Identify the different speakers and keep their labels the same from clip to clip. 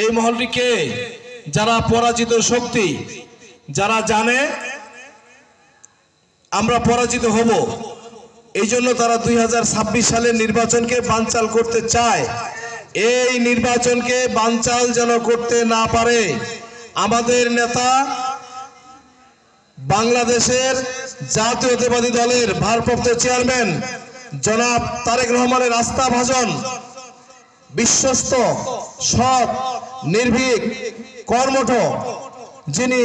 Speaker 1: এই মহলটিকে যারা পরাজিত শক্তি, যারা জানে আমরা পরাজিত হব, এই জন্য তারা 2026 সালের নির্বাচনকে বানচাল করতে চায়। এই নির্বাচনকে বানচাল যেন করতে না পারে, আমাদের নেতা বাংলাদেশের জাতীয়তাবাদী দলের ভারপ্রাপ্ত চেয়ারম্যান জনাব তারেক রহমানের আস্থাভাজন, বিশ্বস্ত, সৎ, নির্ভীক, কর্মঠ, যিনি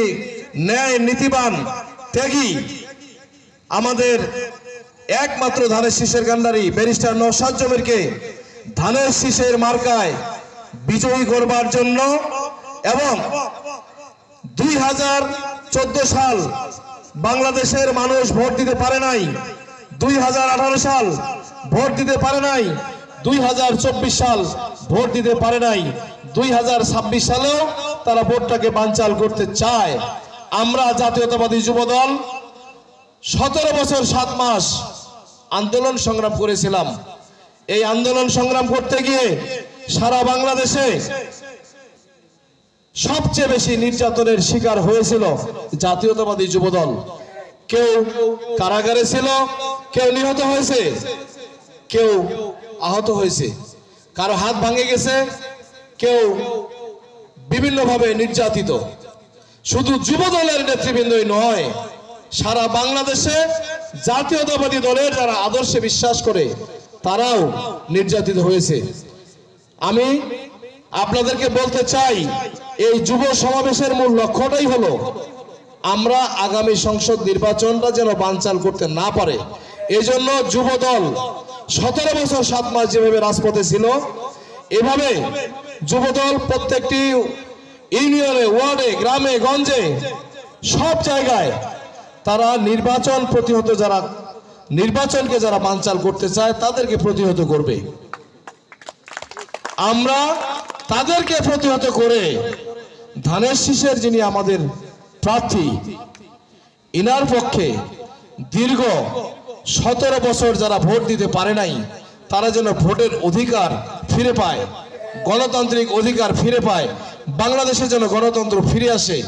Speaker 1: ন্যায়, নীতিবান, ত্যাগী, আমাদের একমাত্র ধানের শীষের কান্ডারি ব্যারিস্টার নওশাদ জমিরকে ধানের শীষের মার্কায় বিজয়ী করবার জন্য এবং 2014 সাল বাংলাদেশের মানুষ ভোট দিতে পারে নাই, 2018 সাল ভোট দিতে পারে নাই, 2024 সাল ভোট দিতে পারে নাই, 2026 সালেও তারা ভোটটাকে বানচাল করতে চায়। আমরা জাতীয়তাবাদী যুবদল 17 বছর 7 মাস আন্দোলন সংগ্রাম করেছিলাম। এই আন্দোলন সংগ্রাম করতে গিয়ে সারা বাংলাদেশে সবচেয়ে বেশি নির্যাতনের শিকার হয়েছিল জাতীয়তাবাদী যুবদল। কেউ কারাগারে ছিল, কেউ নিহত হয়েছে, কেউ আহত হয়েছে, কারো হাত ভাঙে গেছে, কেউ বিভিন্নভাবে নির্যাতিত। শুধু যুবদলের নেতৃবৃন্দই নয়, সারা বাংলাদেশে জাতীয়তাবাদী দলের যারা আদর্শে বিশ্বাস করে তারাও নির্যাতিত হয়েছে। আমি আপনাদেরকে বলতে চাই, এই যুব সমাবেশের মূল লক্ষ্যটাই হলো আমরা আগামী সংসদ নির্বাচনটা যেন বানচাল করতে না পারে। এই জন্য যুবদল 17 বছর 7 মাস যেভাবে রাজপথে ছিল, এভাবে যুবদল প্রত্যেকটি ইউনিয়নে, ওয়ার্ডে, গ্রামে, গঞ্জে, সব জায়গায় তারা নির্বাচন প্রতিহত, যারা নির্বাচনকে যারা বানচাল করতে চায় তাদেরকে প্রতিহত করবে। আমরা তাদেরকে প্রতিহত করে ধানের শীষের যিনি আমাদের প্রার্থী, ইনার পক্ষে দীর্ঘ 17 বছর যারা ভোট দিতে পারে নাই তারা যেন ভোটের অধিকার ফিরে পায়, গণতান্ত্রিক অধিকার ফিরে পায়, বাংলাদেশে যেন গণতন্ত্র ফিরে আসে।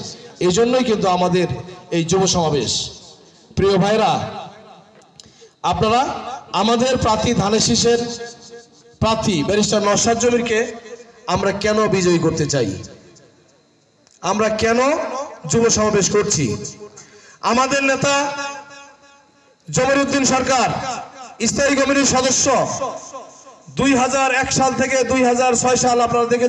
Speaker 1: এই জন্যই কিন্তু আমাদের এই যুব সমাবেশ। প্রিয় ভাইরা, আপনারা আমাদের প্রার্থী ধানের শীষের প্রার্থী ব্যারিস্টার নওশাদ জমিরকে আমরা কেন বিজয়ী করতে চাই, আমরা কেন যুব সমাবেশ করছি? আমাদের নেতা জমিরউদ্দিন সরকার স্থায়ী কমিটির সদস্য 2001 সাল থেকে 2006 সাল আপনারা দেখে